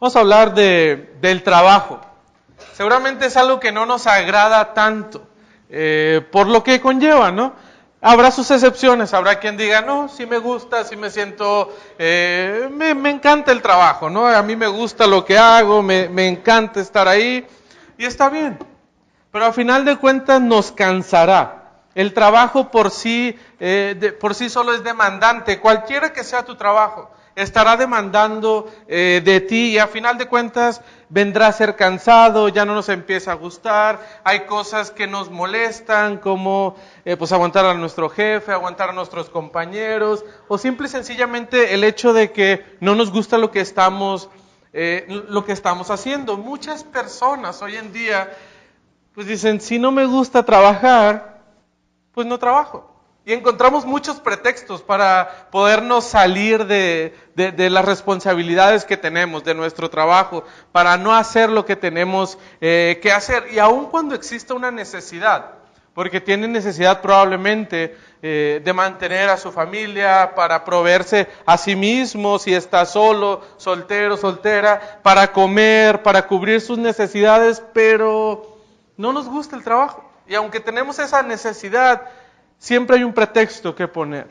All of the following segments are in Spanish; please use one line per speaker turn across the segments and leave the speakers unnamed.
Vamos a hablar del trabajo. Seguramente es algo que no nos agrada tanto, por lo que conlleva, ¿no? Habrá sus excepciones, habrá quien diga, no, sí me gusta, sí me siento, me encanta el trabajo, ¿no? A mí me gusta lo que hago, me encanta estar ahí, y está bien. Pero al final de cuentas nos cansará. El trabajo por sí solo es demandante, cualquiera que sea tu trabajo, estará demandando de ti y a final de cuentas vendrá a ser cansado, ya no nos empieza a gustar, hay cosas que nos molestan como pues aguantar a nuestro jefe, aguantar a nuestros compañeros o simple y sencillamente el hecho de que no nos gusta lo que estamos haciendo. Muchas personas hoy en día pues dicen, si no me gusta trabajar, pues no trabajo. Y encontramos muchos pretextos para podernos salir de las responsabilidades que tenemos, de nuestro trabajo, para no hacer lo que tenemos que hacer. Y aun cuando exista una necesidad, porque tienen necesidad probablemente de mantener a su familia, para proveerse a sí mismo, si está solo, soltero, soltera, para comer, para cubrir sus necesidades, pero no nos gusta el trabajo. Y aunque tenemos esa necesidad, siempre hay un pretexto que poner.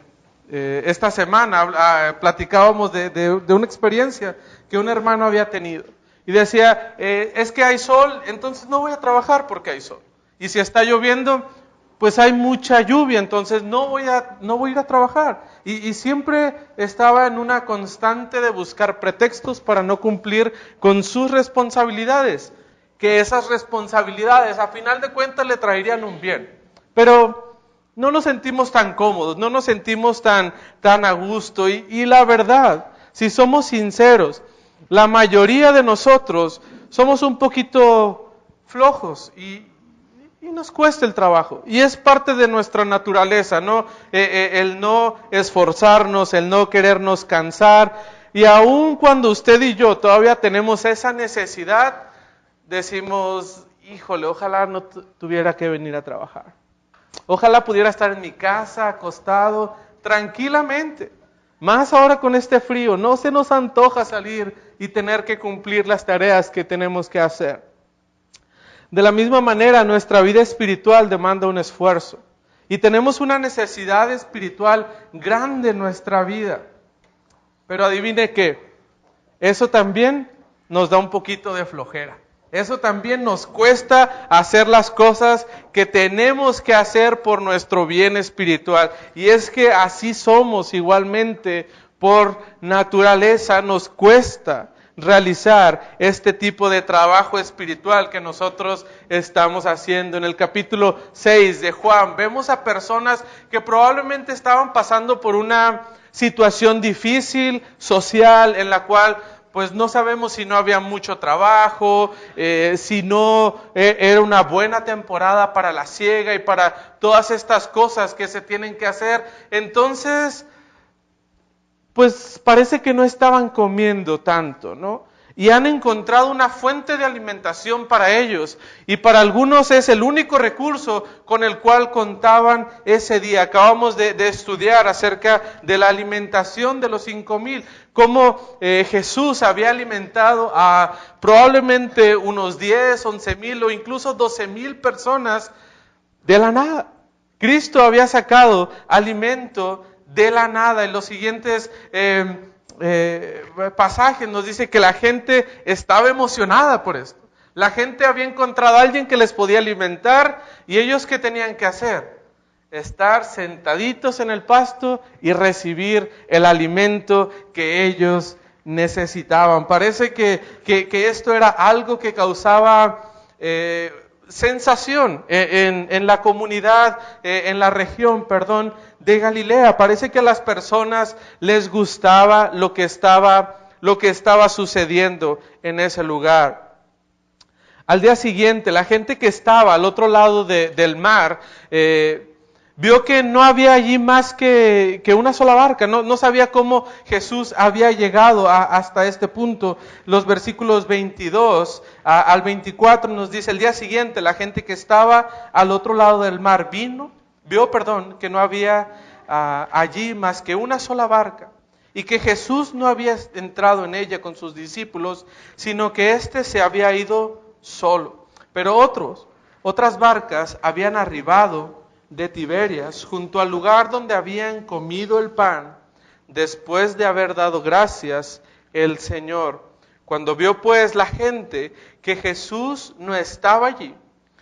Esta semana platicábamos de una experiencia que un hermano había tenido. Y decía, es que hay sol, entonces no voy a trabajar porque hay sol. Y si está lloviendo, pues hay mucha lluvia, entonces no voy a ir a trabajar. Y siempre estaba en una constante de buscar pretextos para no cumplir con sus responsabilidades. Que esas responsabilidades a final de cuentas le traerían un bien. Pero no nos sentimos tan cómodos, no nos sentimos tan a gusto. Y la verdad, si somos sinceros, la mayoría de nosotros somos un poquito flojos y nos cuesta el trabajo. Y es parte de nuestra naturaleza, ¿no? El no esforzarnos, el no querernos cansar. Y aun cuando usted y yo todavía tenemos esa necesidad, decimos, híjole, ojalá no tuviera que venir a trabajar. Ojalá pudiera estar en mi casa, acostado, tranquilamente. Más ahora con este frío, no se nos antoja salir y tener que cumplir las tareas que tenemos que hacer. De la misma manera, nuestra vida espiritual demanda un esfuerzo. Y tenemos una necesidad espiritual grande en nuestra vida. Pero adivine qué, eso también nos da un poquito de flojera. Eso también nos cuesta hacer las cosas que tenemos que hacer por nuestro bien espiritual. Y es que así somos igualmente, por naturaleza nos cuesta realizar este tipo de trabajo espiritual que nosotros estamos haciendo. En el capítulo 6 de Juan vemos a personas que probablemente estaban pasando por una situación difícil, social, en la cual pues no sabemos si no había mucho trabajo, si no era una buena temporada para la siega y para todas estas cosas que se tienen que hacer. Entonces, pues parece que no estaban comiendo tanto, ¿no? Y han encontrado una fuente de alimentación para ellos. Y para algunos es el único recurso con el cual contaban ese día. Acabamos de estudiar acerca de la alimentación de los 5,000. Cómo Jesús había alimentado a probablemente unos 10, 11,000 o incluso 12,000 personas de la nada. Cristo había sacado alimento de la nada. En los siguientes pasajes nos dice que la gente estaba emocionada por esto. La gente había encontrado a alguien que les podía alimentar y ellos ¿qué tenían que hacer? Estar sentaditos en el pasto y recibir el alimento que ellos necesitaban. Parece que esto era algo que causaba sensación en la comunidad, en la región, de Galilea. Parece que a las personas les gustaba lo que estaba sucediendo en ese lugar. Al día siguiente, la gente que estaba al otro lado del mar vio que no había allí más que una sola barca. No sabía cómo Jesús había llegado hasta este punto. Los versículos 22 al 24 nos dice, el día siguiente la gente que estaba al otro lado del mar vio que no había allí más que una sola barca y que Jesús no había entrado en ella con sus discípulos, sino que éste se había ido solo. Pero otras barcas habían arribado de Tiberias junto al lugar donde habían comido el pan, después de haber dado gracias el Señor. Cuando vio pues la gente que Jesús no estaba allí,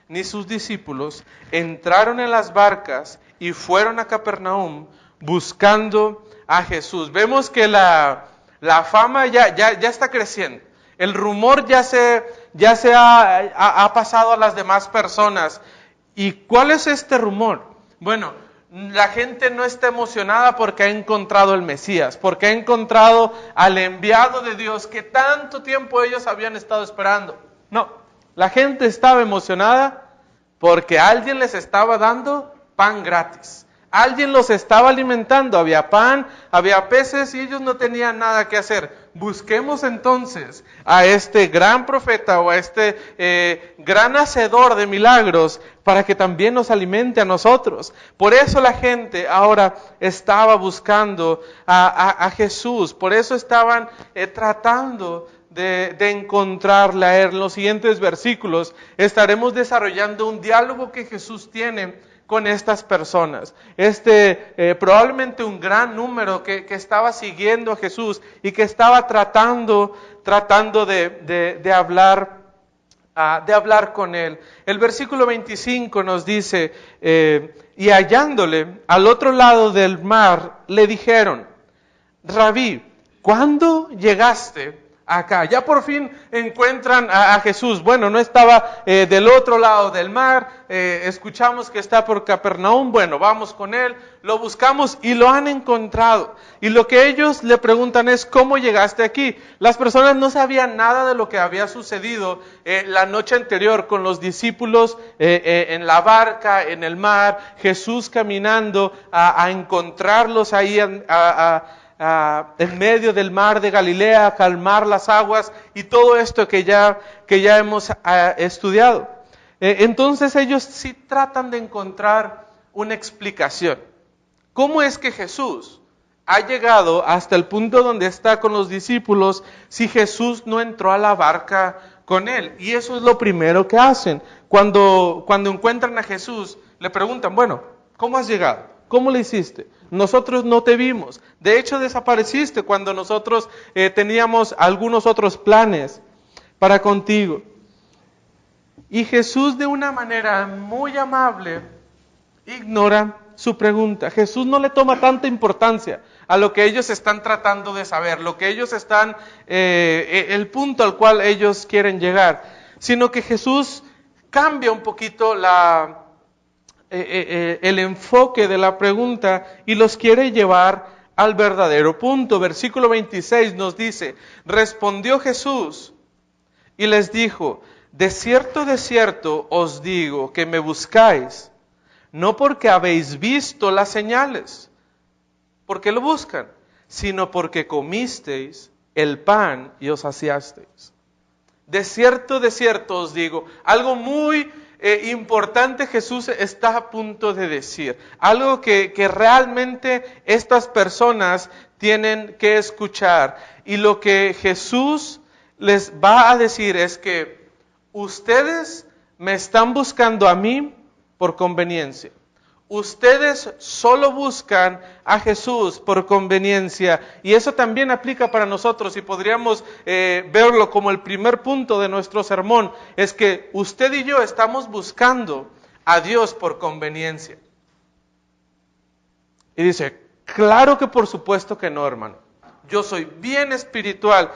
ni sus discípulos, entraron en las barcas y fueron a Capernaum buscando a Jesús. Vemos que la fama ya está creciendo. El rumor ya se ha pasado a las demás personas. ¿Y cuál es este rumor? Bueno, la gente no está emocionada porque ha encontrado el Mesías, porque ha encontrado al enviado de Dios que tanto tiempo ellos habían estado esperando. No, la gente estaba emocionada porque alguien les estaba dando pan gratis. Alguien los estaba alimentando, había pan, había peces y ellos no tenían nada que hacer. Busquemos entonces a este gran profeta o a este gran hacedor de milagros para que también nos alimente a nosotros. Por eso la gente ahora estaba buscando a Jesús, por eso estaban tratando de encontrarle. En los siguientes versículos estaremos desarrollando un diálogo que Jesús tiene con estas personas. Probablemente un gran número que estaba siguiendo a Jesús y que estaba tratando de hablar con él. El versículo 25 nos dice, y hallándole al otro lado del mar, le dijeron, Rabí, ¿cuándo llegaste acá? Ya por fin encuentran a Jesús. Bueno, no estaba del otro lado del mar, escuchamos que está por Capernaum, bueno, vamos con él, lo buscamos y lo han encontrado. Y lo que ellos le preguntan es, ¿cómo llegaste aquí? Las personas no sabían nada de lo que había sucedido la noche anterior con los discípulos en la barca, en el mar, Jesús caminando a encontrarlos ahí en medio del mar de Galilea, a calmar las aguas y todo esto que ya hemos estudiado. Entonces ellos sí tratan de encontrar una explicación. ¿Cómo es que Jesús ha llegado hasta el punto donde está con los discípulos si Jesús no entró a la barca con él? Y eso es lo primero que hacen. Cuando encuentran a Jesús, le preguntan, bueno, ¿cómo has llegado? ¿Cómo le hiciste? Nosotros no te vimos. De hecho, desapareciste cuando nosotros teníamos algunos otros planes para contigo. Y Jesús, de una manera muy amable, ignora su pregunta. Jesús no le toma tanta importancia a lo que ellos están tratando de saber, lo que ellos están, el punto al cual ellos quieren llegar, sino que Jesús cambia un poquito el enfoque de la pregunta y los quiere llevar al verdadero punto. Versículo 26 nos dice, respondió Jesús y les dijo, de cierto os digo que me buscáis, no porque habéis visto las señales, porque lo buscan, sino porque comisteis el pan y os saciasteis. De cierto os digo, algo muy importante Jesús está a punto de decir, algo que realmente estas personas tienen que escuchar. Y lo que Jesús les va a decir es que ustedes me están buscando a mí por conveniencia. Ustedes solo buscan a Jesús por conveniencia, y eso también aplica para nosotros, y podríamos verlo como el primer punto de nuestro sermón, es que usted y yo estamos buscando a Dios por conveniencia. Y dice, claro que por supuesto que no, hermano. Yo soy bien espiritual.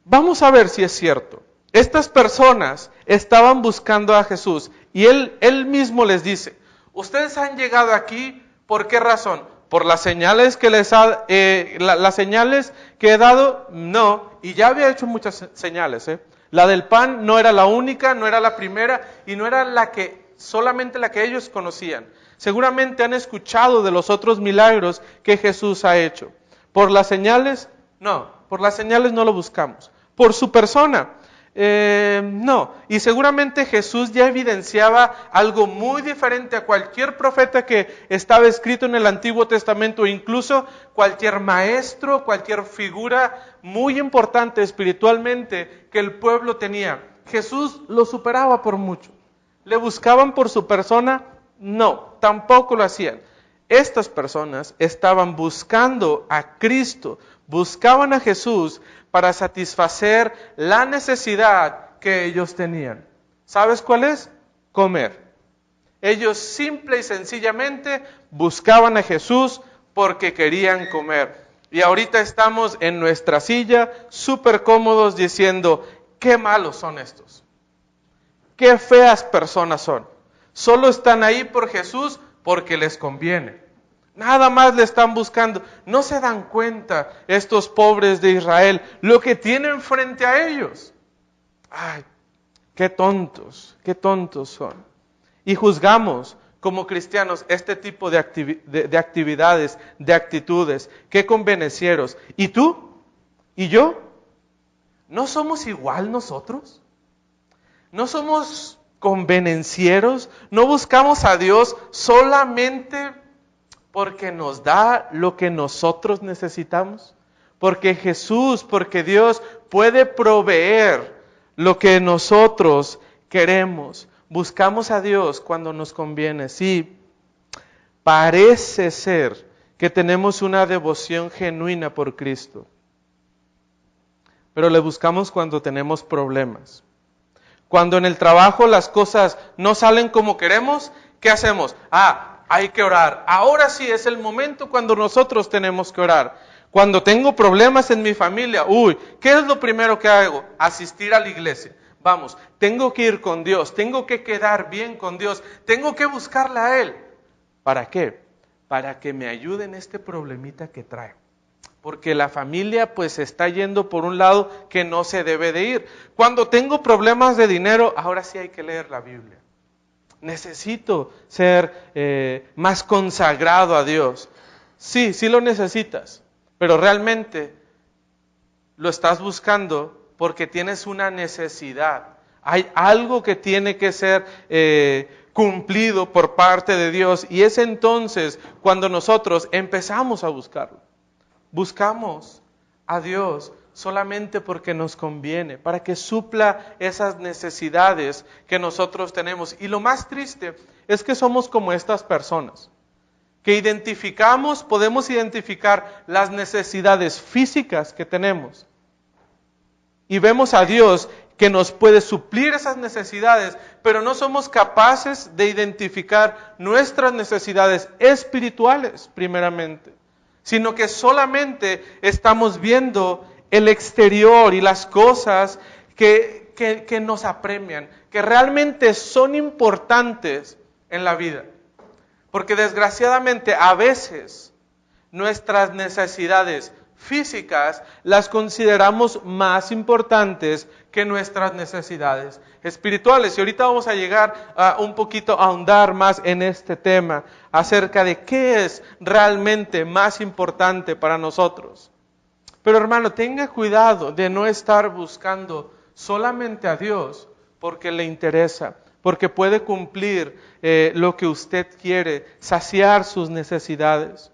Vamos a ver si es cierto. Estas personas estaban buscando a Jesús, y Él mismo les dice, ustedes han llegado aquí, ¿por qué razón? ¿Por las señales que las señales que he dado? No, y ya había hecho muchas señales. La del pan no era la única, no era la primera, y no era solamente la que ellos conocían. Seguramente han escuchado de los otros milagros que Jesús ha hecho. ¿Por las señales? No, por las señales no lo buscamos. Por su persona. No, y seguramente Jesús ya evidenciaba algo muy diferente a cualquier profeta que estaba escrito en el Antiguo Testamento, incluso cualquier maestro, cualquier figura muy importante espiritualmente que el pueblo tenía. Jesús lo superaba por mucho. ¿Le buscaban por su persona? No, tampoco lo hacían. Estas personas estaban buscando a Cristo, buscaban a Jesús para satisfacer la necesidad que ellos tenían. ¿Sabes cuál es? Comer. Ellos simple y sencillamente buscaban a Jesús porque querían comer. Y ahorita estamos en nuestra silla, súper cómodos, diciendo, qué malos son estos. Qué feas personas son. Solo están ahí por Jesús porque les conviene. Nada más le están buscando. No se dan cuenta estos pobres de Israel lo que tienen frente a ellos. Ay, qué tontos son. Y juzgamos como cristianos este tipo de actividades, de actitudes. Qué convenencieros. ¿Y tú? ¿Y yo? ¿No somos igual nosotros? ¿No somos convenencieros? ¿No buscamos a Dios solamente porque nos da lo que nosotros necesitamos? Porque Jesús, porque Dios puede proveer lo que nosotros queremos. Buscamos a Dios cuando nos conviene. Sí, parece ser que tenemos una devoción genuina por Cristo, pero le buscamos cuando tenemos problemas. Cuando en el trabajo las cosas no salen como queremos, ¿qué hacemos? Hay que orar. Ahora sí es el momento cuando nosotros tenemos que orar. Cuando tengo problemas en mi familia, ¿qué es lo primero que hago? Asistir a la iglesia. Vamos, tengo que ir con Dios, tengo que quedar bien con Dios, tengo que buscarle a Él. ¿Para qué? Para que me ayude en este problemita que trae. Porque la familia pues está yendo por un lado que no se debe de ir. Cuando tengo problemas de dinero, ahora sí hay que leer la Biblia. Necesito ser más consagrado a Dios. Sí lo necesitas, pero realmente lo estás buscando porque tienes una necesidad. Hay algo que tiene que ser cumplido por parte de Dios, y es entonces cuando nosotros empezamos a buscarlo. Buscamos a Dios solamente porque nos conviene, para que supla esas necesidades que nosotros tenemos. Y lo más triste es que somos como estas personas, que podemos identificar las necesidades físicas que tenemos, y vemos a Dios que nos puede suplir esas necesidades, pero no somos capaces de identificar nuestras necesidades espirituales primeramente, sino que solamente estamos viendo el exterior y las cosas que nos apremian, que realmente son importantes en la vida. Porque desgraciadamente a veces nuestras necesidades físicas las consideramos más importantes que nuestras necesidades espirituales. Y ahorita vamos a llegar a un poquito a ahondar más en este tema acerca de qué es realmente más importante para nosotros. Pero hermano, tenga cuidado de no estar buscando solamente a Dios porque le interesa, porque puede cumplir lo que usted quiere, saciar sus necesidades.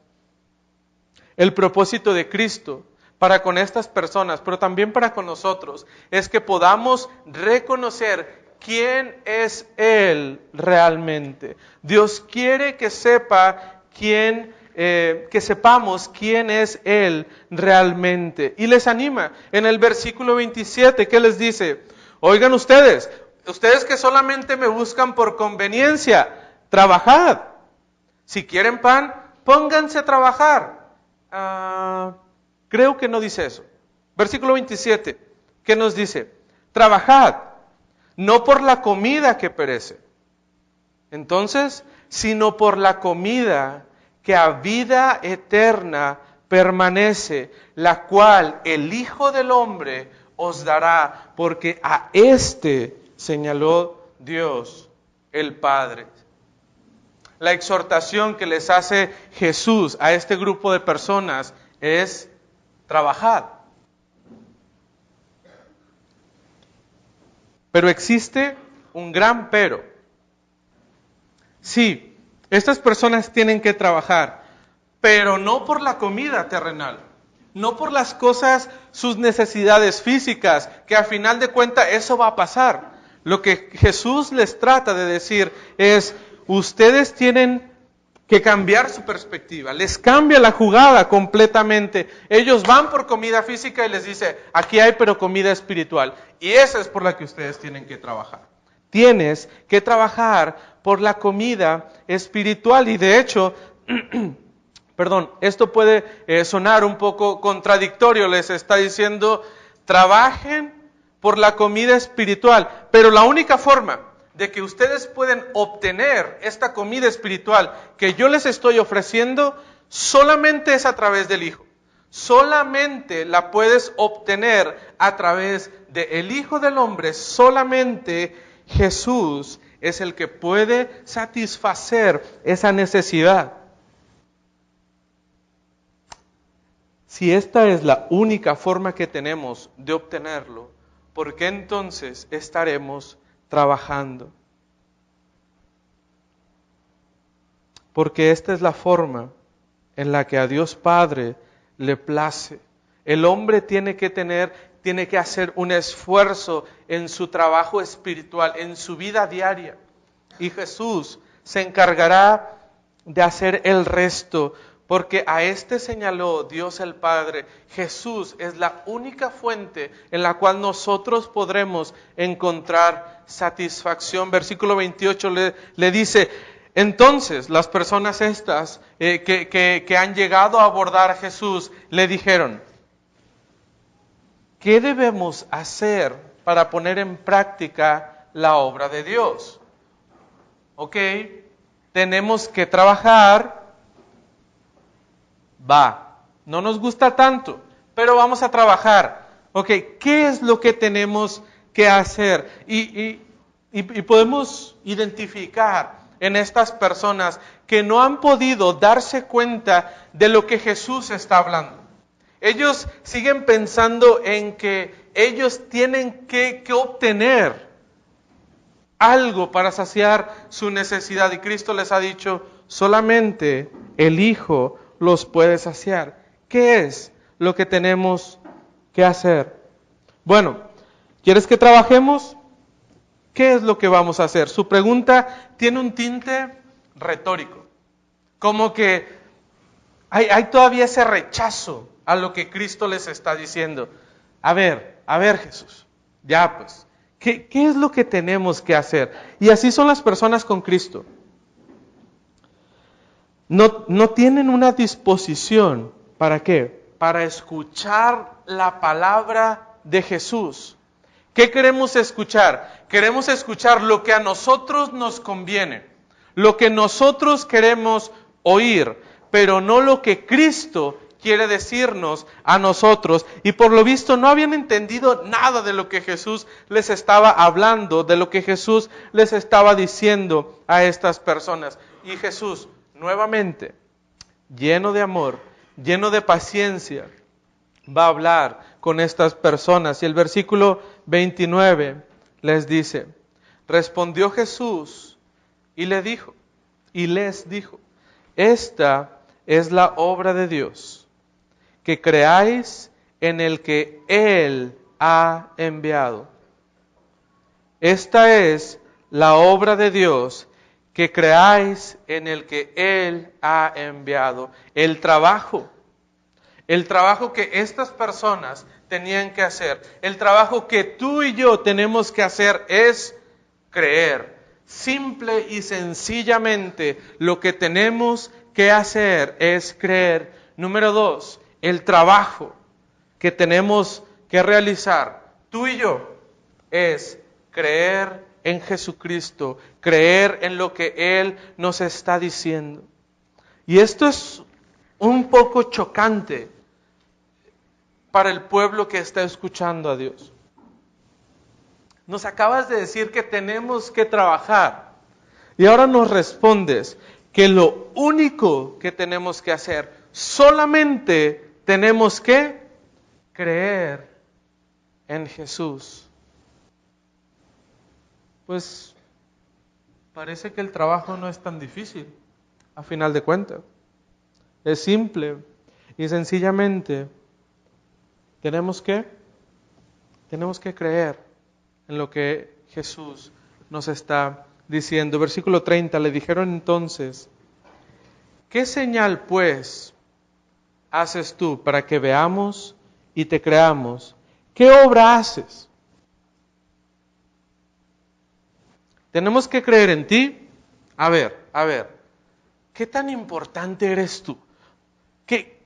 El propósito de Cristo para con estas personas, pero también para con nosotros, es que podamos reconocer quién es Él realmente. Dios quiere que sepamos quién es Él realmente. Y les anima en el versículo 27, ¿qué les dice? Oigan ustedes que solamente me buscan por conveniencia, trabajad. Si quieren pan, pónganse a trabajar. Creo que no dice eso. Versículo 27, ¿qué nos dice? Trabajad, no por la comida que perece. Entonces, sino por la comida que a vida eterna permanece, la cual el Hijo del Hombre os dará, porque a éste señaló Dios el Padre. La exhortación que les hace Jesús a este grupo de personas es: trabajad. Pero existe un gran pero. Sí, estas personas tienen que trabajar, pero no por la comida terrenal, no por las cosas, sus necesidades físicas, que a final de cuentas eso va a pasar. Lo que Jesús les trata de decir es, ustedes tienen que cambiar su perspectiva, les cambia la jugada completamente. Ellos van por comida física y les dice, aquí hay pero comida espiritual. Y esa es por la que ustedes tienen que trabajar. Tienes que trabajar por la comida espiritual. Y de hecho, perdón, esto puede sonar un poco contradictorio. Les está diciendo, trabajen por la comida espiritual. Pero la única forma de que ustedes pueden obtener esta comida espiritual que yo les estoy ofreciendo, solamente es a través del Hijo. Solamente la puedes obtener a través del Hijo del Hombre. Solamente Jesús es el que puede satisfacer esa necesidad. Si esta es la única forma que tenemos de obtenerlo, ¿por qué entonces estaremos trabajando? Porque esta es la forma en la que a Dios Padre le place. El hombre tiene que hacer un esfuerzo en su trabajo espiritual, en su vida diaria. Y Jesús se encargará de hacer el resto, porque a este señaló Dios el Padre. Jesús es la única fuente en la cual nosotros podremos encontrar satisfacción. Versículo 28 le dice, entonces las personas estas que han llegado a abordar a Jesús le dijeron, ¿qué debemos hacer para poner en práctica la obra de Dios? Ok, tenemos que trabajar. No nos gusta tanto, pero vamos a trabajar. Ok, ¿qué es lo que tenemos que hacer? Y podemos identificar en estas personas que no han podido darse cuenta de lo que Jesús está hablando. Ellos siguen pensando en que ellos tienen que obtener algo para saciar su necesidad. Y Cristo les ha dicho, solamente el Hijo los puede saciar. ¿Qué es lo que tenemos que hacer? Bueno, ¿quieres que trabajemos? ¿Qué es lo que vamos a hacer? Su pregunta tiene un tinte retórico. Como que hay todavía ese rechazo a lo que Cristo les está diciendo. A ver Jesús, ya pues, ¿qué es lo que tenemos que hacer? Y así son las personas con Cristo. No tienen una disposición, ¿para qué? Para escuchar la palabra de Jesús. ¿Qué queremos escuchar? Queremos escuchar lo que a nosotros nos conviene, lo que nosotros queremos oír, pero no lo que Cristo quiere decirnos a nosotros. Y por lo visto no habían entendido nada de lo que Jesús les estaba hablando, de lo que Jesús les estaba diciendo a estas personas. Y Jesús, nuevamente, lleno de amor, lleno de paciencia, va a hablar con estas personas. Y el versículo 29 les dice, respondió Jesús y les dijo, esta es la obra de Dios, que creáis en el que Él ha enviado. Esta es la obra de Dios, que creáis en el que Él ha enviado. El trabajo que estas personas tenían que hacer, el trabajo que tú y yo tenemos que hacer es creer. Simple y sencillamente lo que tenemos que hacer es creer. Número 2, el trabajo que tenemos que realizar, tú y yo, es creer en Jesucristo, creer en lo que Él nos está diciendo. Y esto es un poco chocante para el pueblo que está escuchando a Dios. Nos acabas de decir que tenemos que trabajar y ahora nos respondes que lo único que tenemos que hacer, solamente tenemos que creer en Jesús. pues parece que el trabajo no es tan difícil, a final de cuentas. Es simple y sencillamente tenemos que creer en lo que Jesús nos está diciendo. Versículo 30, le dijeron entonces, ¿qué señal pues haces tú para que veamos y te creamos? ¿Qué obra haces? Tenemos que creer en ti. A ver, ¿qué tan importante eres tú? ¿Qué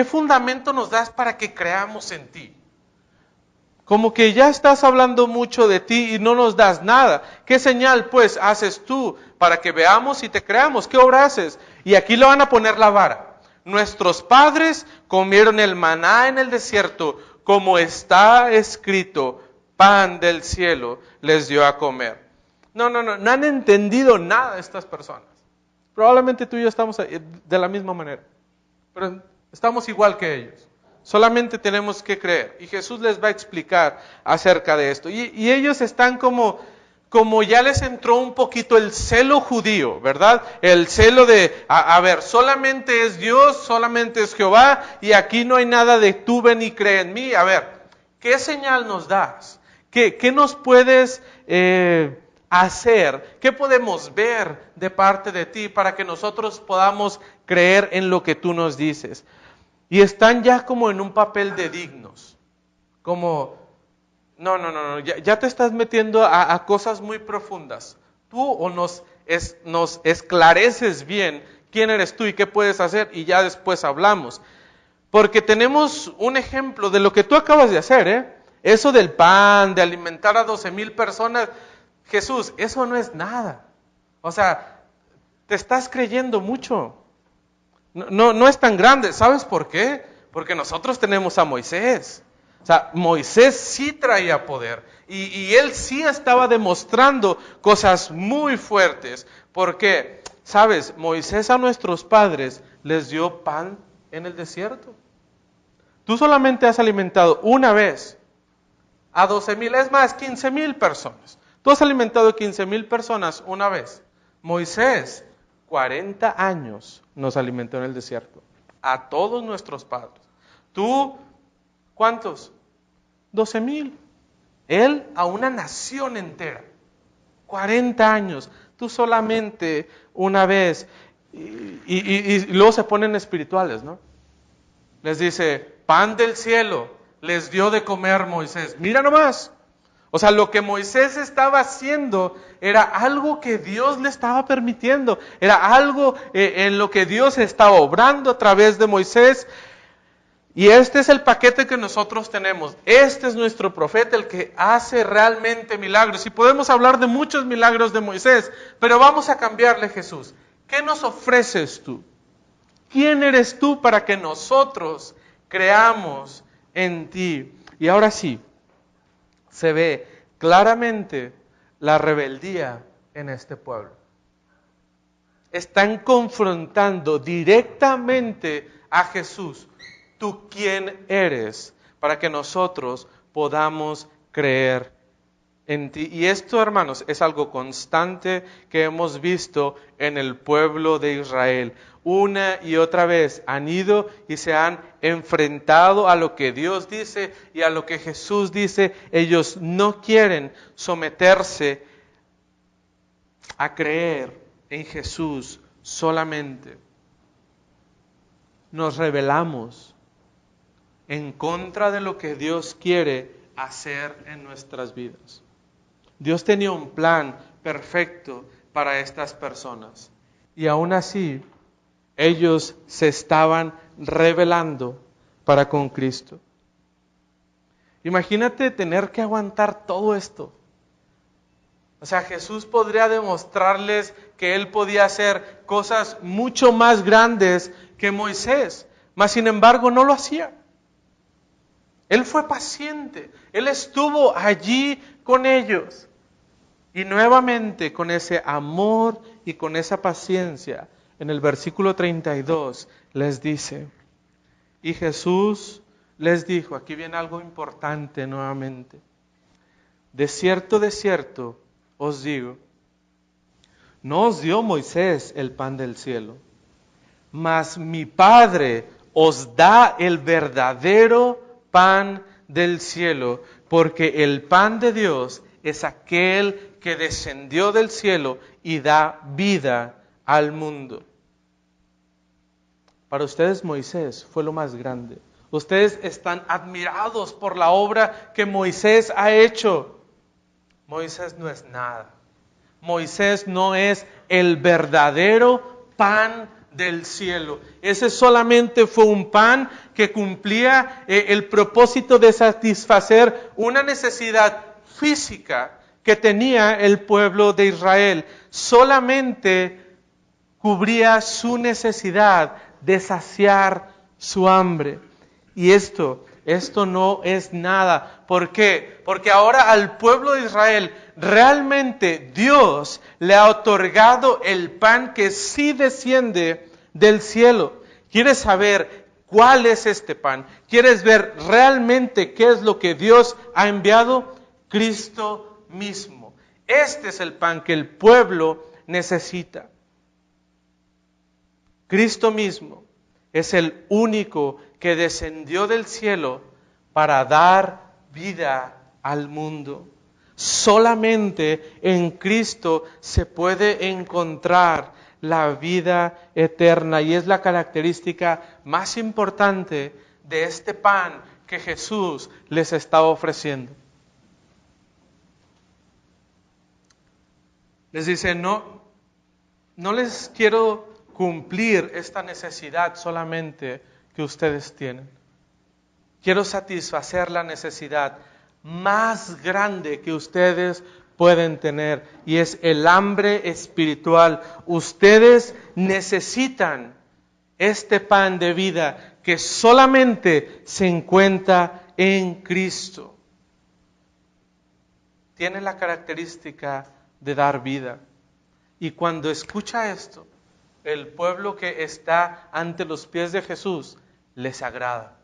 fundamento nos das para que creamos en ti? Como que ya estás hablando mucho de ti y no nos das nada. ¿Qué señal pues haces tú para que veamos y te creamos? ¿Qué obra haces? Y aquí le van a poner la vara. Nuestros padres comieron el maná en el desierto, como está escrito, pan del cielo les dio a comer. No han entendido nada estas personas. Probablemente tú y yo estamos de la misma manera, pero estamos igual que ellos. Solamente tenemos que creer. Y Jesús les va a explicar acerca de esto. Y ellos están como ya les entró un poquito el celo judío, ¿verdad? El celo de, a ver, solamente es Dios, solamente es Jehová, y aquí no hay nada de tú ven y cree en mí. A ver, ¿qué señal nos das? ¿Qué nos puedes hacer? ¿Qué podemos ver de parte de ti para que nosotros podamos creer en lo que tú nos dices? Y están ya como en un papel de dignos, como, no, ya te estás metiendo a cosas muy profundas. Tú o nos esclareces bien quién eres tú y qué puedes hacer y ya después hablamos. Porque tenemos un ejemplo de lo que tú acabas de hacer, ¿eh? Eso del pan, de alimentar a 12,000 personas. Jesús, eso no es nada. O sea, te estás creyendo mucho. No es tan grande. ¿Sabes por qué? Porque nosotros tenemos a Moisés. O sea, Moisés sí traía poder. Y él sí estaba demostrando cosas muy fuertes. ¿Por qué? ¿Sabes? Moisés a nuestros padres les dio pan en el desierto. Tú solamente has alimentado una vez a 12,000, es más, 15,000 personas. Tú has alimentado a 15,000 personas una vez. Moisés, 40 años nos alimentó en el desierto. A todos nuestros padres. Tú, ¿cuántos? 12,000. Él a una nación entera. 40 años. Tú solamente una vez. Y luego se ponen espirituales, ¿no? Les dice, pan del cielo les dio de comer Moisés. Mira nomás. O sea, lo que Moisés estaba haciendo era algo que Dios le estaba permitiendo. Era algo en lo que Dios estaba obrando a través de Moisés. Y este es el paquete que nosotros tenemos. Este es nuestro profeta, el que hace realmente milagros. Y podemos hablar de muchos milagros de Moisés, pero vamos a cambiarle, Jesús. ¿Qué nos ofreces tú? ¿Quién eres tú para que nosotros creamos en ti? Y ahora sí, se ve claramente la rebeldía en este pueblo. Están confrontando directamente a Jesús. ¿Tú quién eres? Para que nosotros podamos creer en ti. Y esto, hermanos, es algo constante que hemos visto en el pueblo de Israel. Una y otra vez han ido y se han enfrentado a lo que Dios dice y a lo que Jesús dice. Ellos no quieren someterse a creer en Jesús solamente. Nos rebelamos en contra de lo que Dios quiere hacer en nuestras vidas. Dios tenía un plan perfecto para estas personas y aún así ellos se estaban rebelando para con Cristo. Imagínate tener que aguantar todo esto. O sea, Jesús podría demostrarles que Él podía hacer cosas mucho más grandes que Moisés, mas sin embargo no lo hacía. Él fue paciente, Él estuvo allí con ellos. Y nuevamente con ese amor y con esa paciencia, en el versículo 32 les dice, y Jesús les dijo, aquí viene algo importante nuevamente, de cierto os digo, no os dio Moisés el pan del cielo, mas mi Padre os da el verdadero pan del cielo, porque el pan de Dios es aquel que descendió del cielo y da vida al mundo. Para ustedes Moisés fue lo más grande. Ustedes están admirados por la obra que Moisés ha hecho. Moisés no es nada. Moisés no es el verdadero pan del cielo. Ese solamente fue un pan que cumplía el propósito de satisfacer una necesidad física que tenía el pueblo de Israel. Solamente cubría su necesidad de saciar su hambre. Y esto no es nada. ¿Por qué? Porque ahora al pueblo de Israel realmente Dios le ha otorgado el pan que sí desciende del cielo. ¿Quieres saber cuál es este pan? ¿Quieres ver realmente qué es lo que Dios ha enviado? Cristo mismo. Este es el pan que el pueblo necesita. Cristo mismo es el único que descendió del cielo para dar vida al mundo. Solamente en Cristo se puede encontrar la vida eterna y es la característica más importante de este pan que Jesús les está ofreciendo. Les dice, no les quiero cumplir esta necesidad solamente que ustedes tienen. Quiero satisfacer la necesidad más grande que ustedes pueden tener y es el hambre espiritual. Ustedes necesitan este pan de vida que solamente se encuentra en Cristo. Tiene la característica de dar vida. Y cuando escucha esto, el pueblo que está ante los pies de Jesús les agrada.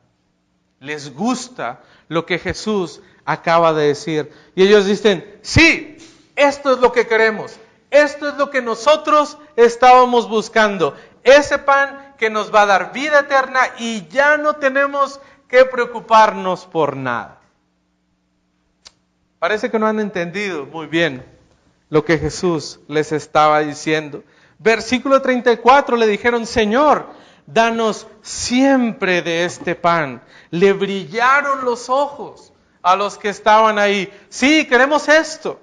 Les gusta lo que Jesús acaba de decir. Y ellos dicen, sí, esto es lo que queremos. Esto es lo que nosotros estábamos buscando. Ese pan que nos va a dar vida eterna y ya no tenemos que preocuparnos por nada. Parece que no han entendido muy bien lo que Jesús les estaba diciendo. Versículo 34 le dijeron, Señor, danos siempre de este pan. Le brillaron los ojos a los que estaban ahí. Sí, queremos esto.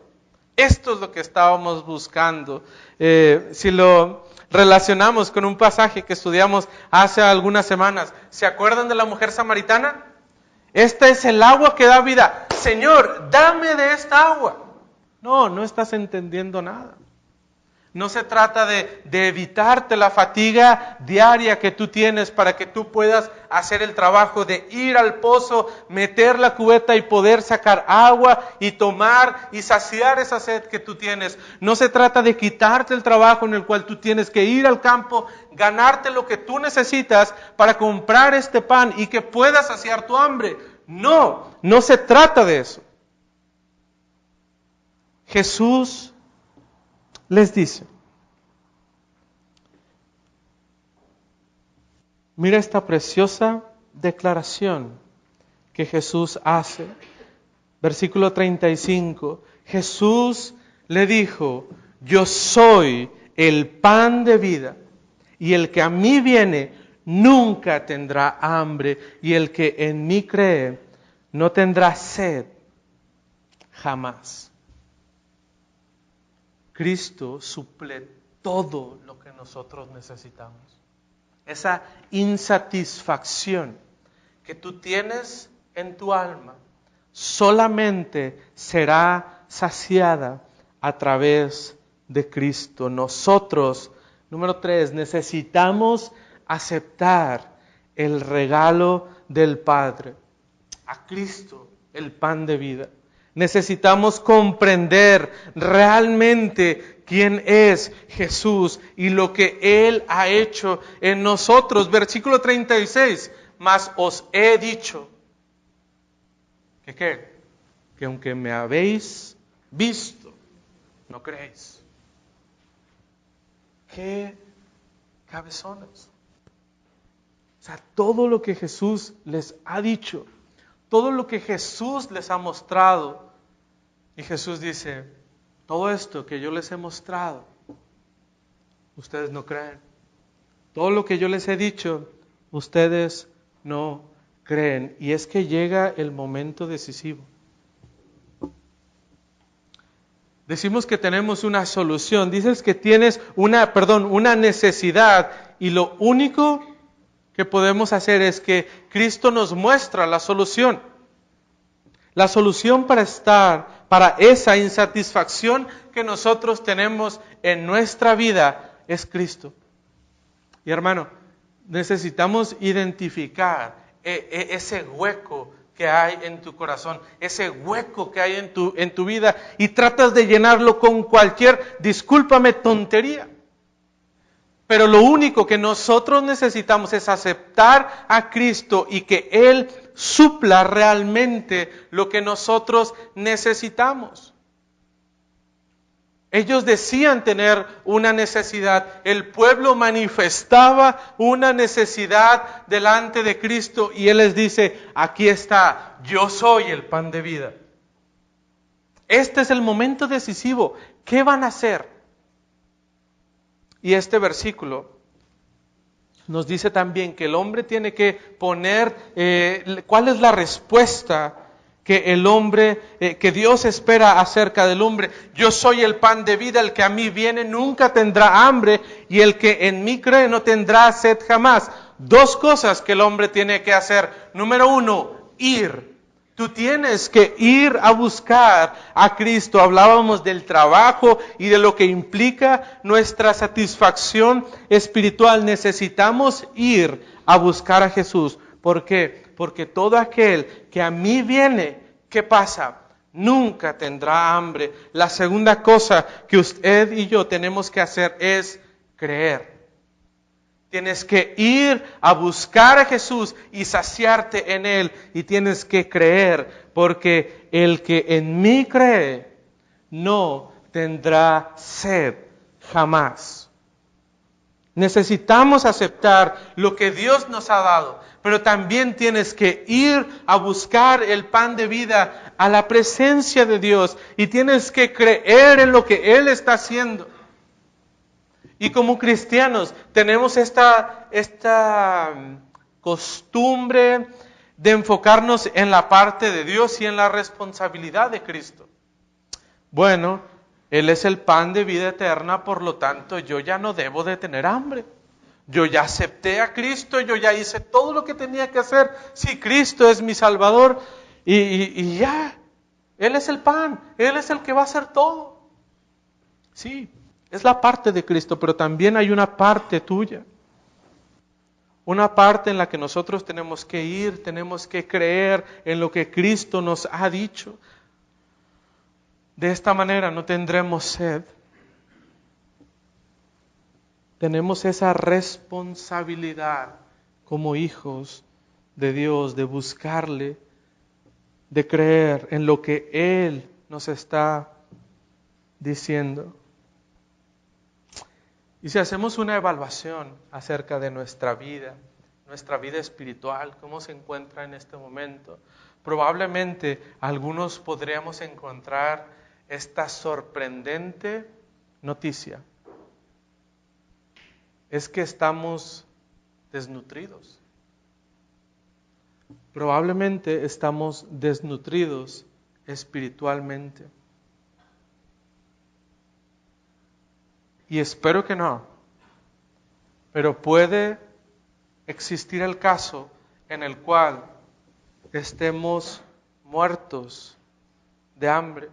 Esto es lo que estábamos buscando. Si lo relacionamos con un pasaje que estudiamos hace algunas semanas, ¿se acuerdan de la mujer samaritana? Esta es el agua que da vida. Señor, dame de esta agua. No estás entendiendo nada. No se trata de evitarte la fatiga diaria que tú tienes para que tú puedas hacer el trabajo de ir al pozo, meter la cubeta y poder sacar agua y tomar y saciar esa sed que tú tienes. No se trata de quitarte el trabajo en el cual tú tienes que ir al campo, ganarte lo que tú necesitas para comprar este pan y que puedas saciar tu hambre. No se trata de eso. Jesús les dice, mira esta preciosa declaración que Jesús hace. Versículo 35, Jesús le dijo, yo soy el pan de vida, y el que a mí viene nunca tendrá hambre, y el que en mí cree no tendrá sed jamás. Cristo suple todo lo que nosotros necesitamos. Esa insatisfacción que tú tienes en tu alma solamente será saciada a través de Cristo. Nosotros, número 3, necesitamos aceptar el regalo del Padre, a Cristo, el pan de vida. Necesitamos comprender realmente quién es Jesús y lo que Él ha hecho en nosotros. Versículo 36, mas os he dicho que que aunque me habéis visto, no creéis. ¡Qué cabezones! O sea, todo lo que Jesús les ha dicho, todo lo que Jesús les ha mostrado, y Jesús dice, todo esto que yo les he mostrado, ustedes no creen. Todo lo que yo les he dicho, ustedes no creen. Y es que llega el momento decisivo. Decimos que tenemos una solución. Dices que tienes una necesidad. Y lo único que podemos hacer es que Cristo nos muestra la solución. La solución para esa insatisfacción que nosotros tenemos en nuestra vida es Cristo. Y hermano, necesitamos identificar ese hueco que hay en tu corazón, ese hueco que hay en tu vida, y tratas de llenarlo con cualquier, discúlpame, tontería. Pero lo único que nosotros necesitamos es aceptar a Cristo y que Él supla realmente lo que nosotros necesitamos. Ellos decían tener una necesidad, el pueblo manifestaba una necesidad delante de Cristo y Él les dice, aquí está, yo soy el pan de vida. Este es el momento decisivo, ¿qué van a hacer? Y este versículo nos dice también que el hombre tiene que poner, ¿cuál es la respuesta que el hombre, que Dios espera acerca del hombre? Yo soy el pan de vida, el que a mí viene nunca tendrá hambre, y el que en mí cree no tendrá sed jamás. Dos cosas que el hombre tiene que hacer. Número uno, ir. Tú tienes que ir a buscar a Cristo. Hablábamos del trabajo y de lo que implica nuestra satisfacción espiritual. Necesitamos ir a buscar a Jesús. ¿Por qué? Porque todo aquel que a mí viene, ¿qué pasa? Nunca tendrá hambre. La segunda cosa que usted y yo tenemos que hacer es creer. Tienes que ir a buscar a Jesús y saciarte en Él. Y tienes que creer, porque el que en mí cree no tendrá sed jamás. Necesitamos aceptar lo que Dios nos ha dado, pero también tienes que ir a buscar el pan de vida a la presencia de Dios y tienes que creer en lo que Él está haciendo. Y como cristianos tenemos esta costumbre de enfocarnos en la parte de Dios y en la responsabilidad de Cristo. Bueno, Él es el pan de vida eterna, por lo tanto yo ya no debo de tener hambre. Yo ya acepté a Cristo, yo ya hice todo lo que tenía que hacer. Si Cristo es mi Salvador y ya, Él es el pan, Él es el que va a hacer todo. Sí. Es la parte de Cristo, pero también hay una parte tuya. Una parte en la que nosotros tenemos que ir, tenemos que creer en lo que Cristo nos ha dicho. De esta manera no tendremos sed. Tenemos esa responsabilidad como hijos de Dios, de buscarle, de creer en lo que Él nos está diciendo. Y si hacemos una evaluación acerca de nuestra vida espiritual, cómo se encuentra en este momento, probablemente algunos podríamos encontrar esta sorprendente noticia. Es que estamos desnutridos. Probablemente estamos desnutridos espiritualmente. Y espero que no, pero puede existir el caso en el cual estemos muertos de hambre,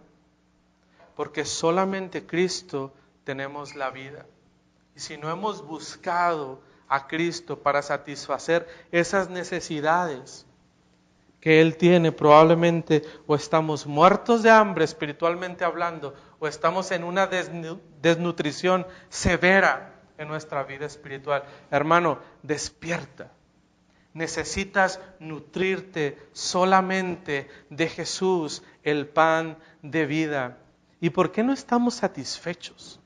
porque solamente Cristo tenemos la vida. Y si no hemos buscado a Cristo para satisfacer esas necesidades que Él tiene, probablemente o estamos muertos de hambre espiritualmente hablando, o estamos en una desnutrición severa en nuestra vida espiritual. Hermano, despierta. Necesitas nutrirte solamente de Jesús. el pan de vida. ¿Y por qué no estamos satisfechos?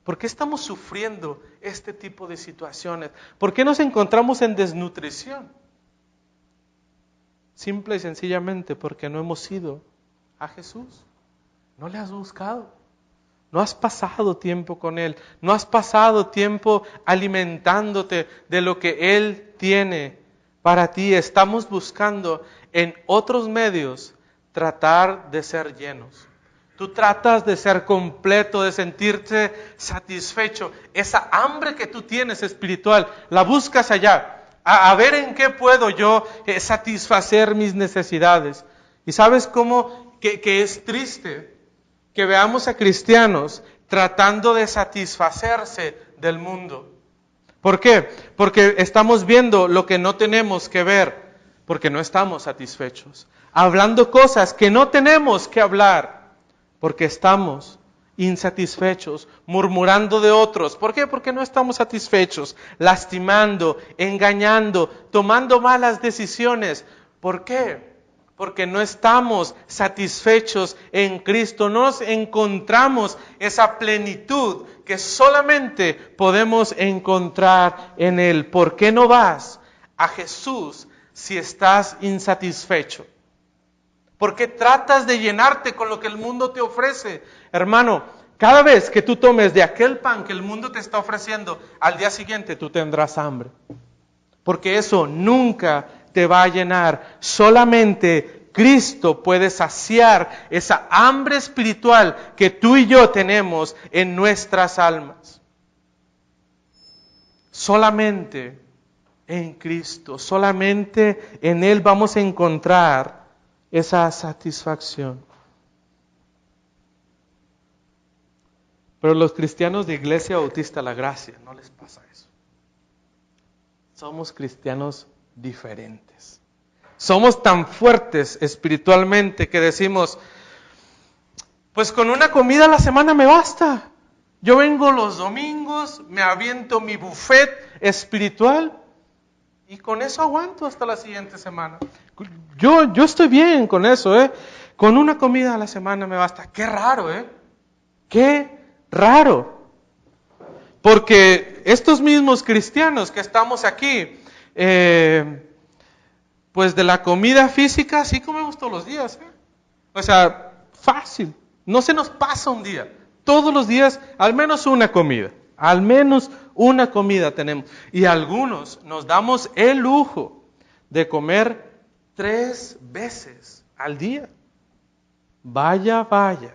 ¿Por qué estamos sufriendo este tipo de situaciones? ¿Por qué nos encontramos en desnutrición? Simple y sencillamente porque no hemos ido a Jesús. No le has buscado. No has pasado tiempo con Él. No has pasado tiempo alimentándote de lo que Él tiene para ti. Estamos buscando en otros medios tratar de ser llenos. Tú tratas de ser completo, de sentirte satisfecho. Esa hambre que tú tienes espiritual, la buscas allá. A ver en qué puedo yo satisfacer mis necesidades. ¿Y sabes cómo? Que es triste que veamos a cristianos tratando de satisfacerse del mundo. ¿Por qué? Porque estamos viendo lo que no tenemos que ver, porque no estamos satisfechos. Hablando cosas que no tenemos que hablar, porque estamos insatisfechos, murmurando de otros. ¿Por qué? Porque no estamos satisfechos, lastimando, engañando, tomando malas decisiones. ¿Por qué? Porque no estamos satisfechos en Cristo, no nos encontramos esa plenitud que solamente podemos encontrar en Él. ¿Por qué no vas a Jesús si estás insatisfecho? ¿Por qué tratas de llenarte con lo que el mundo te ofrece? Hermano, cada vez que tú tomes de aquel pan que el mundo te está ofreciendo, al día siguiente tú tendrás hambre. Porque eso nunca te va a llenar. Solamente Cristo puede saciar esa hambre espiritual que tú y yo tenemos en nuestras almas. Solamente en Cristo, solamente en Él vamos a encontrar esa satisfacción. Pero los cristianos de Iglesia Bautista La Gracia no les pasa eso. Somos cristianos diferentes. Somos tan fuertes espiritualmente que decimos, pues con una comida a la semana me basta. Yo vengo los domingos, me aviento mi buffet espiritual y con eso aguanto hasta la siguiente semana. Yo estoy bien con eso, Con una comida a la semana me basta. Qué raro, Qué raro. Porque estos mismos cristianos que estamos aquí, pues de la comida física sí comemos todos los días, O sea, fácil. No se nos pasa un día. Todos los días, al menos una comida. Al menos una comida tenemos. Y algunos nos damos el lujo de comer 3 veces al día. Vaya, vaya.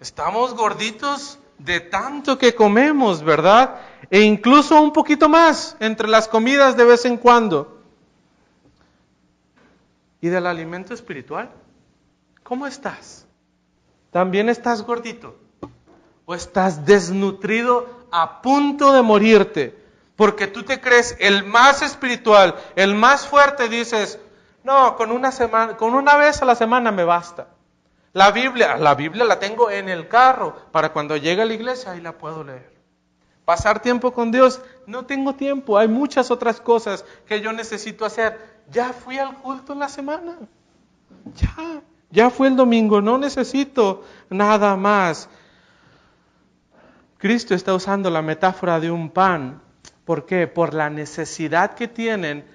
Estamos gorditos de tanto que comemos, ¿verdad? E incluso un poquito más entre las comidas de vez en cuando. ¿Y del alimento espiritual? ¿Cómo estás? ¿También estás gordito? ¿O estás desnutrido a punto de morirte? Porque tú te crees el más espiritual, el más fuerte, dices, no, con una vez a la semana me basta. La Biblia la tengo en el carro, para cuando llegue a la iglesia, ahí la puedo leer. Pasar tiempo con Dios, no tengo tiempo, hay muchas otras cosas que yo necesito hacer. Ya fui al culto en la semana, ya fue el domingo, no necesito nada más. Cristo está usando la metáfora de un pan. ¿Por qué? Por la necesidad que tienen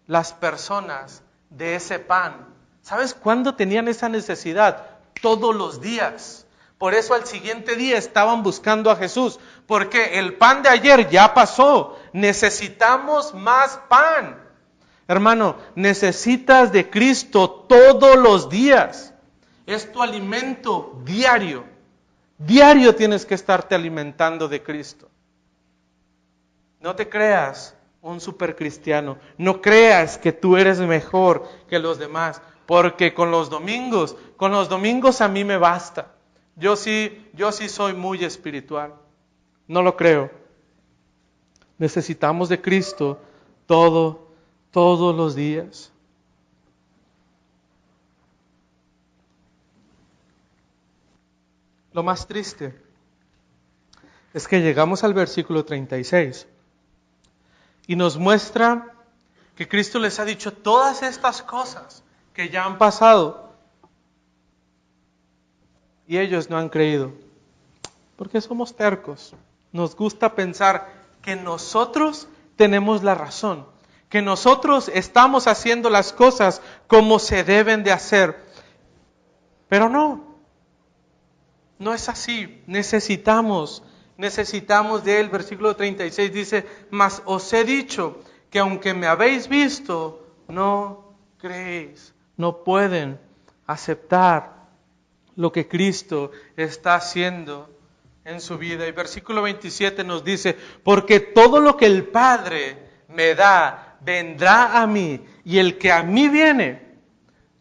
las personas de ese pan. ¿Sabes cuándo tenían esa necesidad? Todos los días. Por eso al siguiente día estaban buscando a Jesús. Porque el pan de ayer ya pasó. Necesitamos más pan. Hermano, necesitas de Cristo todos los días. Es tu alimento diario. Diario tienes que estarte alimentando de Cristo. No te creas un supercristiano. No creas que tú eres mejor que los demás. Porque con los domingos a mí me basta. Yo sí soy muy espiritual. No lo creo. Necesitamos de Cristo todos los días. Lo más triste es que llegamos al versículo 36 y nos muestra que Cristo les ha dicho todas estas cosas que ya han pasado y ellos no han creído. Porque somos tercos. Nos gusta pensar que nosotros tenemos la razón, que nosotros estamos haciendo las cosas como se deben de hacer. Pero no es así. Necesitamos de Él. Versículo 36 dice, mas os he dicho que aunque me habéis visto, no creéis. No pueden aceptar lo que Cristo está haciendo en su vida. Y versículo 27 nos dice, porque todo lo que el Padre me da, vendrá a mí, y el que a mí viene,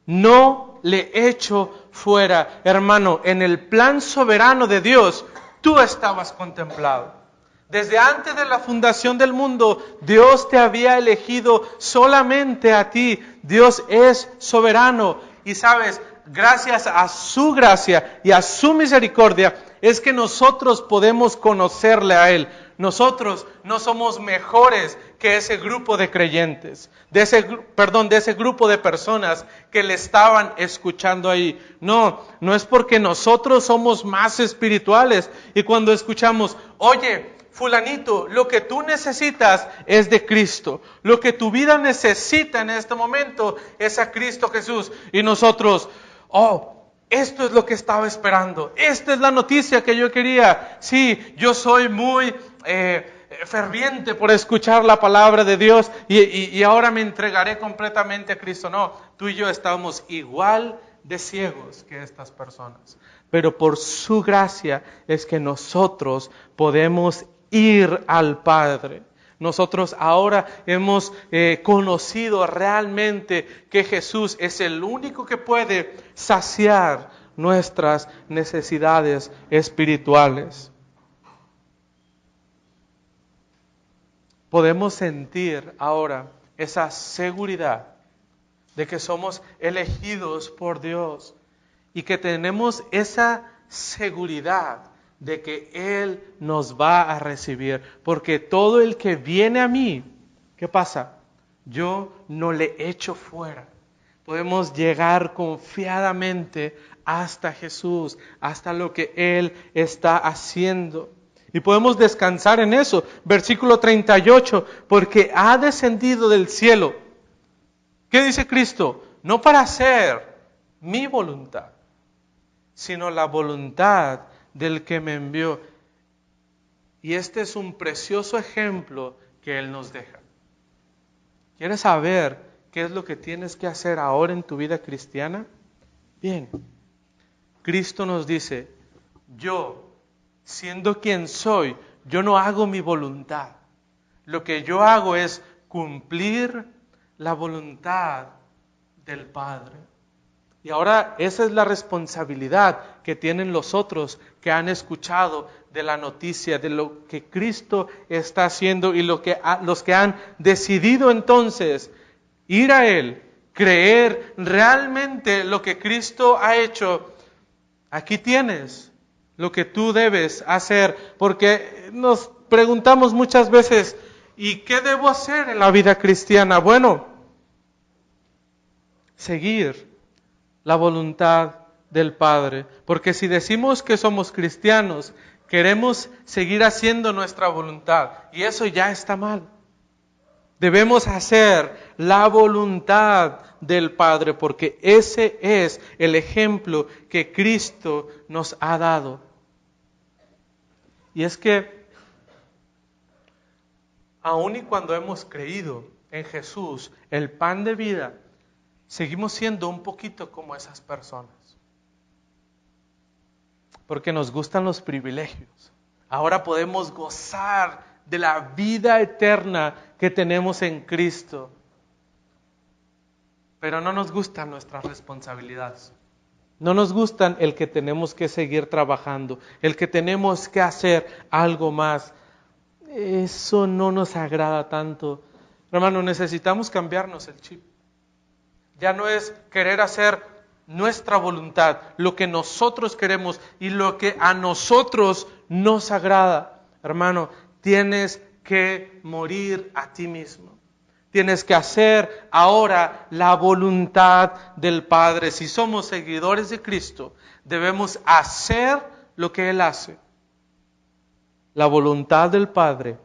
no le echo fuera. Hermano, en el plan soberano de Dios, tú estabas contemplado. Desde antes de la fundación del mundo, Dios te había elegido solamente a ti. Dios es soberano. Y sabes, gracias a su gracia y a su misericordia, es que nosotros podemos conocerle a Él. Nosotros no somos mejores que ese grupo de creyentes, de ese grupo de personas que le estaban escuchando ahí. No es porque nosotros somos más espirituales. Y cuando escuchamos, oye, fulanito, lo que tú necesitas es de Cristo. Lo que tu vida necesita en este momento es a Cristo Jesús. Y nosotros, esto es lo que estaba esperando. Esta es la noticia que yo quería. Sí, yo soy muy ferviente por escuchar la palabra de Dios y ahora me entregaré completamente a Cristo. No, tú y yo estamos igual de ciegos que estas personas. Pero por su gracia es que nosotros podemos ir al Padre. Nosotros ahora hemos conocido realmente que Jesús es el único que puede saciar nuestras necesidades espirituales. Podemos sentir ahora esa seguridad de que somos elegidos por Dios y que tenemos esa seguridad de que Él nos va a recibir. Porque todo el que viene a mí, ¿qué pasa? Yo no le echo fuera. Podemos llegar confiadamente hasta Jesús, hasta lo que Él está haciendo. Y podemos descansar en eso. Versículo 38, porque ha descendido del cielo. ¿Qué dice Cristo? No para hacer mi voluntad, sino la voluntad del que me envió. Y este es un precioso ejemplo que Él nos deja. ¿Quieres saber qué es lo que tienes que hacer ahora en tu vida cristiana? Bien, Cristo nos dice, yo, siendo quien soy, yo no hago mi voluntad. Lo que yo hago es cumplir la voluntad del Padre. Y ahora esa es la responsabilidad que tienen los otros que han escuchado de la noticia, de lo que Cristo está haciendo y los que han decidido entonces ir a Él, creer realmente lo que Cristo ha hecho. Aquí tienes lo que tú debes hacer, porque nos preguntamos muchas veces, ¿y qué debo hacer en la vida cristiana? Bueno, seguir la voluntad del Padre. Porque si decimos que somos cristianos, queremos seguir haciendo nuestra voluntad. Y eso ya está mal. Debemos hacer la voluntad del Padre, porque ese es el ejemplo que Cristo nos ha dado. Y es que, aun y cuando hemos creído en Jesús, el pan de vida, seguimos siendo un poquito como esas personas. Porque nos gustan los privilegios. Ahora podemos gozar de la vida eterna que tenemos en Cristo. Pero no nos gustan nuestras responsabilidades. No nos gustan el que tenemos que seguir trabajando, el que tenemos que hacer algo más. Eso no nos agrada tanto. Hermano, necesitamos cambiarnos el chip. Ya no es querer hacer nuestra voluntad, lo que nosotros queremos y lo que a nosotros nos agrada. Hermano, tienes que morir a ti mismo. Tienes que hacer ahora la voluntad del Padre. Si somos seguidores de Cristo, debemos hacer lo que Él hace. La voluntad del Padre,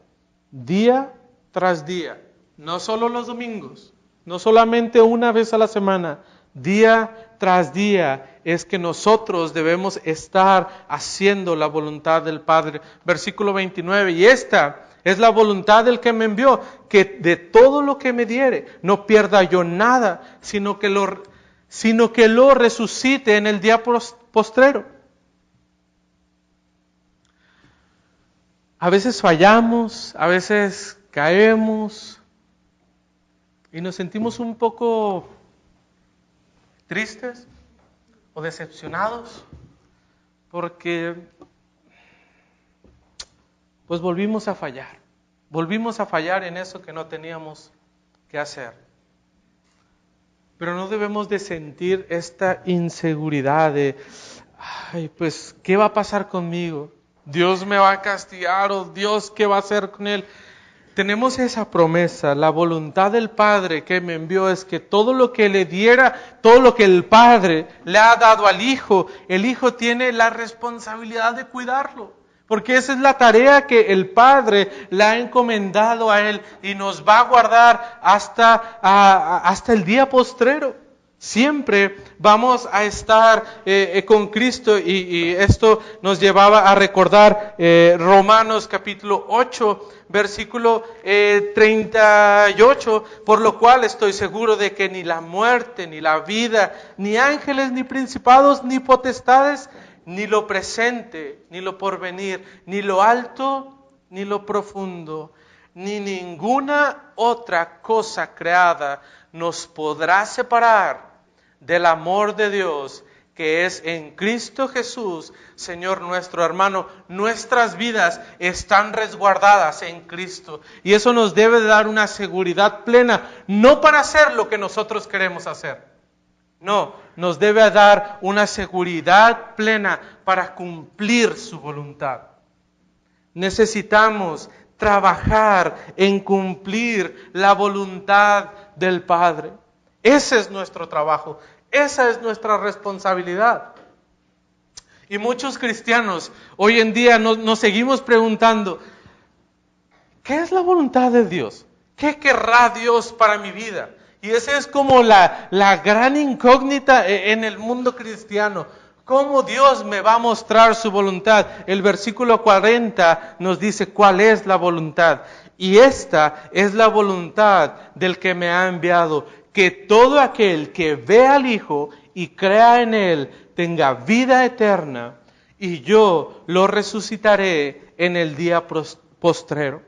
día tras día. No solo los domingos, no solamente una vez a la semana, día tras día es que nosotros debemos estar haciendo la voluntad del Padre. Versículo 29, y esta es la voluntad del que me envió, que de todo lo que me diere no pierda yo nada, sino que lo resucite en el día postrero. A veces fallamos, a veces caemos y nos sentimos un poco tristes o decepcionados porque pues volvimos a fallar en eso que no teníamos que hacer. Pero no debemos de sentir esta inseguridad de, ay, pues, ¿qué va a pasar conmigo? Dios me va a castigar, o Dios, ¿qué va a hacer con él? Tenemos esa promesa, la voluntad del Padre que me envió es que todo lo que le diera, todo lo que el Padre le ha dado al Hijo, el Hijo tiene la responsabilidad de cuidarlo. Porque esa es la tarea que el Padre le ha encomendado a Él y nos va a guardar hasta el día postrero. Siempre vamos a estar con Cristo y esto nos llevaba a recordar Romanos capítulo 8, versículo 38, por lo cual estoy seguro de que ni la muerte, ni la vida, ni ángeles, ni principados, ni potestades, ni lo presente, ni lo porvenir, ni lo alto, ni lo profundo, ni ninguna otra cosa creada nos podrá separar del amor de Dios que es en Cristo Jesús, Señor nuestro. Hermano, nuestras vidas están resguardadas en Cristo y eso nos debe dar una seguridad plena, no para hacer lo que nosotros queremos hacer. No, nos debe dar una seguridad plena para cumplir su voluntad. Necesitamos trabajar en cumplir la voluntad del Padre. Ese es nuestro trabajo, esa es nuestra responsabilidad. Y muchos cristianos hoy en día nos seguimos preguntando, ¿qué es la voluntad de Dios? ¿Qué querrá Dios para mi vida? Y esa es como la gran incógnita en el mundo cristiano. ¿Cómo Dios me va a mostrar su voluntad? El versículo 40 nos dice cuál es la voluntad. Y esta es la voluntad del que me ha enviado, que todo aquel que vea al Hijo y crea en Él tenga vida eterna, y yo lo resucitaré en el día postrero.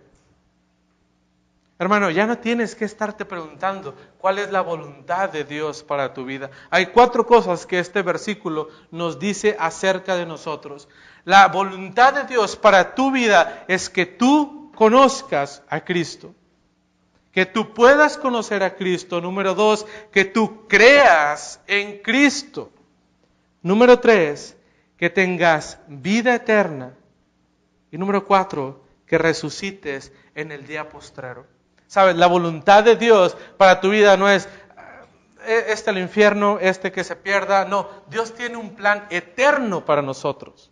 Hermano, ya no tienes que estarte preguntando cuál es la voluntad de Dios para tu vida. Hay 4 cosas que este versículo nos dice acerca de nosotros. La voluntad de Dios para tu vida es que tú conozcas a Cristo. Que tú puedas conocer a Cristo. Número 2, que tú creas en Cristo. Número 3, que tengas vida eterna. Y número 4, que resucites en el día postrero. ¿Sabes? La voluntad de Dios para tu vida no es el infierno, que se pierda. No, Dios tiene un plan eterno para nosotros.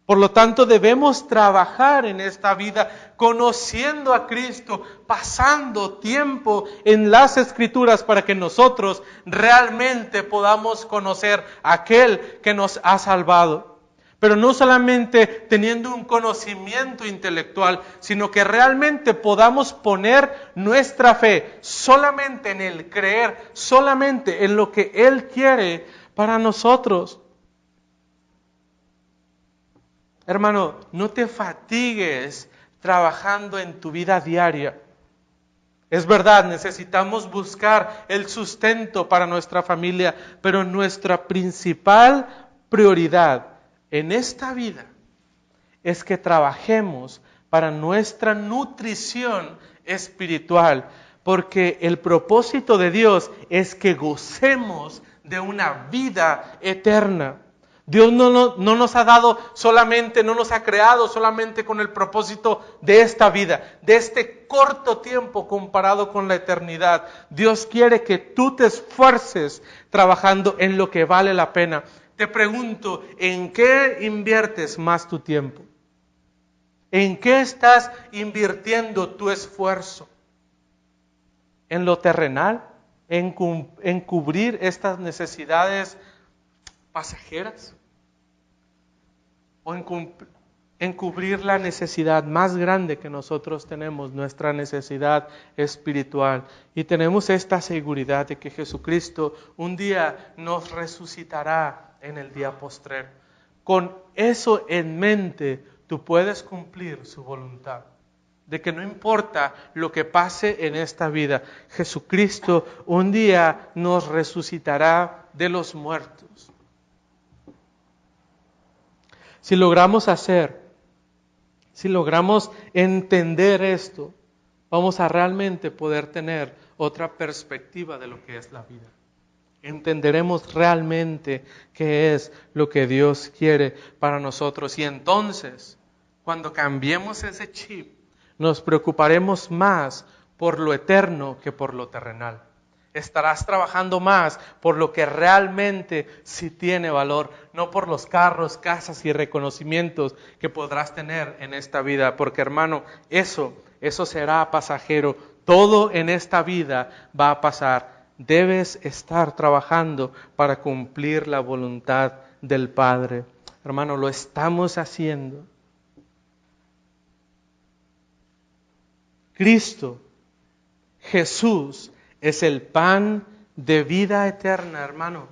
Por lo tanto, debemos trabajar en esta vida conociendo a Cristo, pasando tiempo en las Escrituras para que nosotros realmente podamos conocer a aquel que nos ha salvado. Pero no solamente teniendo un conocimiento intelectual, sino que realmente podamos poner nuestra fe solamente en el creer, solamente en lo que Él quiere para nosotros. Hermano, no te fatigues trabajando en tu vida diaria. Es verdad, necesitamos buscar el sustento para nuestra familia, pero nuestra principal prioridad en esta vida es que trabajemos para nuestra nutrición espiritual, porque el propósito de Dios es que gocemos de una vida eterna. Dios no nos ha dado solamente, no nos ha creado solamente con el propósito de esta vida, de este corto tiempo comparado con la eternidad. Dios quiere que tú te esfuerces trabajando en lo que vale la pena. Te pregunto, ¿en qué inviertes más tu tiempo? ¿En qué estás invirtiendo tu esfuerzo? ¿En lo terrenal? ¿En cubrir estas necesidades pasajeras? ¿O en cubrir la necesidad más grande que nosotros tenemos, nuestra necesidad espiritual? Y tenemos esta seguridad de que Jesucristo un día nos resucitará en el día postrero. Con eso en mente, tú puedes cumplir su voluntad. De que no importa lo que pase en esta vida, Jesucristo un día nos resucitará de los muertos. Si logramos entender esto, vamos a realmente poder tener otra perspectiva de lo que es la vida. Entenderemos realmente qué es lo que Dios quiere para nosotros. Y entonces, cuando cambiemos ese chip, nos preocuparemos más por lo eterno que por lo terrenal. Estarás trabajando más por lo que realmente sí tiene valor, no por los carros, casas y reconocimientos que podrás tener en esta vida. Porque, hermano, eso será pasajero. Todo en esta vida va a pasar. Debes estar trabajando para cumplir la voluntad del Padre. Hermano, lo estamos haciendo. Cristo, Jesús, es el pan de vida eterna, hermano.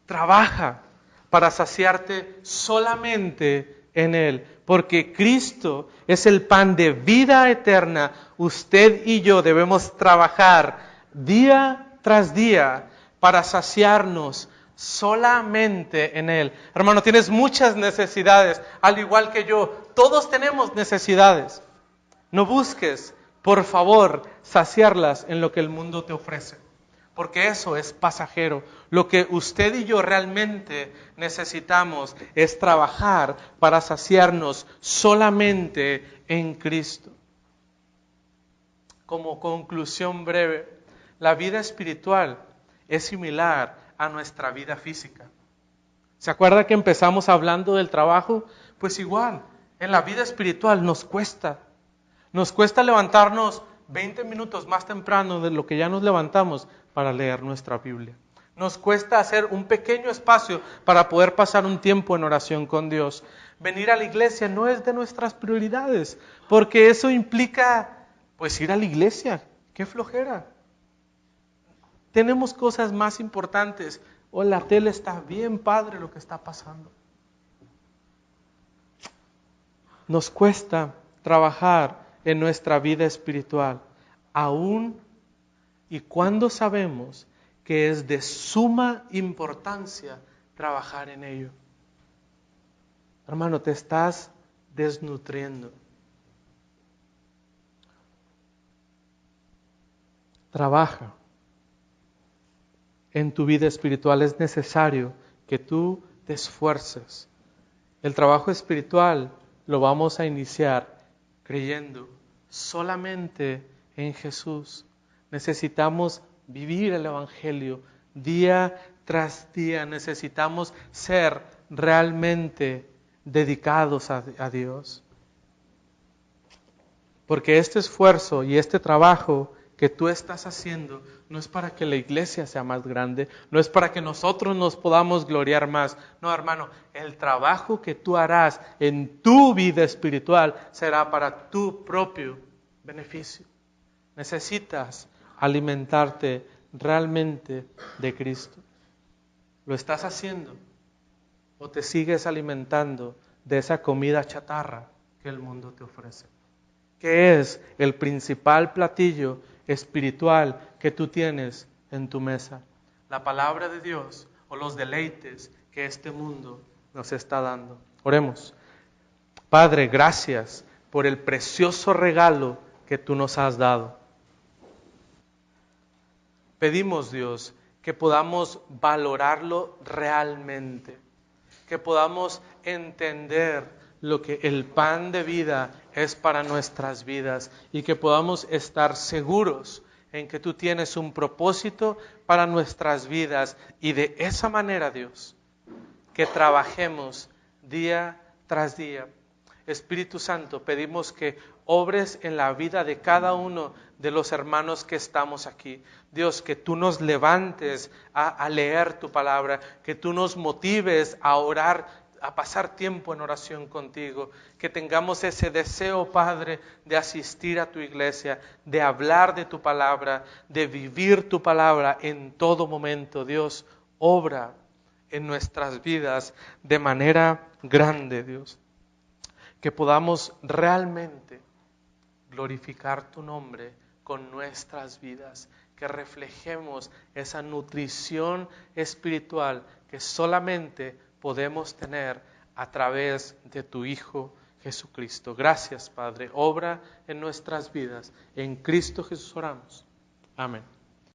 Trabaja para saciarte solamente en Él, porque Cristo es el pan de vida eterna. Usted y yo debemos trabajar día tras día para saciarnos solamente en Él. Hermano, tienes muchas necesidades, al igual que yo. Todos tenemos necesidades. No busques, por favor, saciarlas en lo que el mundo te ofrece, porque eso es pasajero. Lo que usted y yo realmente necesitamos es trabajar para saciarnos solamente en Cristo. Como conclusión breve, la vida espiritual es similar a nuestra vida física. ¿Se acuerda que empezamos hablando del trabajo? Pues igual, en la vida espiritual nos cuesta levantarnos 20 minutos más temprano de lo que ya nos levantamos para leer nuestra Biblia. Nos cuesta hacer un pequeño espacio para poder pasar un tiempo en oración con Dios. Venir a la iglesia no es de nuestras prioridades, porque eso implica, pues, ir a la iglesia. ¡Qué flojera! Tenemos cosas más importantes. O la tele está bien padre lo que está pasando. Nos cuesta trabajar en nuestra vida espiritual, aún y cuando sabemos que es de suma importancia trabajar en ello. Hermano, te estás desnutriendo. Trabaja en tu vida espiritual. Es necesario que tú te esfuerces. El trabajo espiritual lo vamos a iniciar creyendo solamente en Jesús. Necesitamos vivir el Evangelio día tras día. Necesitamos ser realmente dedicados a Dios. Porque este esfuerzo y este trabajo que tú estás haciendo no es para que la iglesia sea más grande, no es para que nosotros nos podamos gloriar más. No, hermano, el trabajo que tú harás en tu vida espiritual será para tu propio beneficio. Necesitas alimentarte realmente de Cristo. ¿Lo estás haciendo? ¿O te sigues alimentando de esa comida chatarra que el mundo te ofrece? ¿Qué es el principal platillo espiritual que tú tienes en tu mesa? ¿La palabra de Dios o los deleites que este mundo nos está dando? Oremos. Padre, gracias por el precioso regalo que tú nos has dado. Pedimos, Dios, que podamos valorarlo realmente. que podamos entender lo que el pan de vida es para nuestras vidas y que podamos estar seguros en que tú tienes un propósito para nuestras vidas y de esa manera, Dios, que trabajemos día tras día. Espíritu Santo, pedimos que obres en la vida de cada uno de los hermanos que estamos aquí. Dios, que tú nos levantes a leer tu palabra, que tú nos motives a orar, a pasar tiempo en oración contigo, que tengamos ese deseo, Padre, de asistir a tu iglesia, de hablar de tu palabra, de vivir tu palabra en todo momento. Dios, obra en nuestras vidas de manera grande, Dios. Que podamos realmente glorificar tu nombre con nuestras vidas, que reflejemos esa nutrición espiritual que solamente podemos tener a través de tu Hijo Jesucristo. Gracias, Padre. Obra en nuestras vidas. En Cristo Jesús oramos. Amén.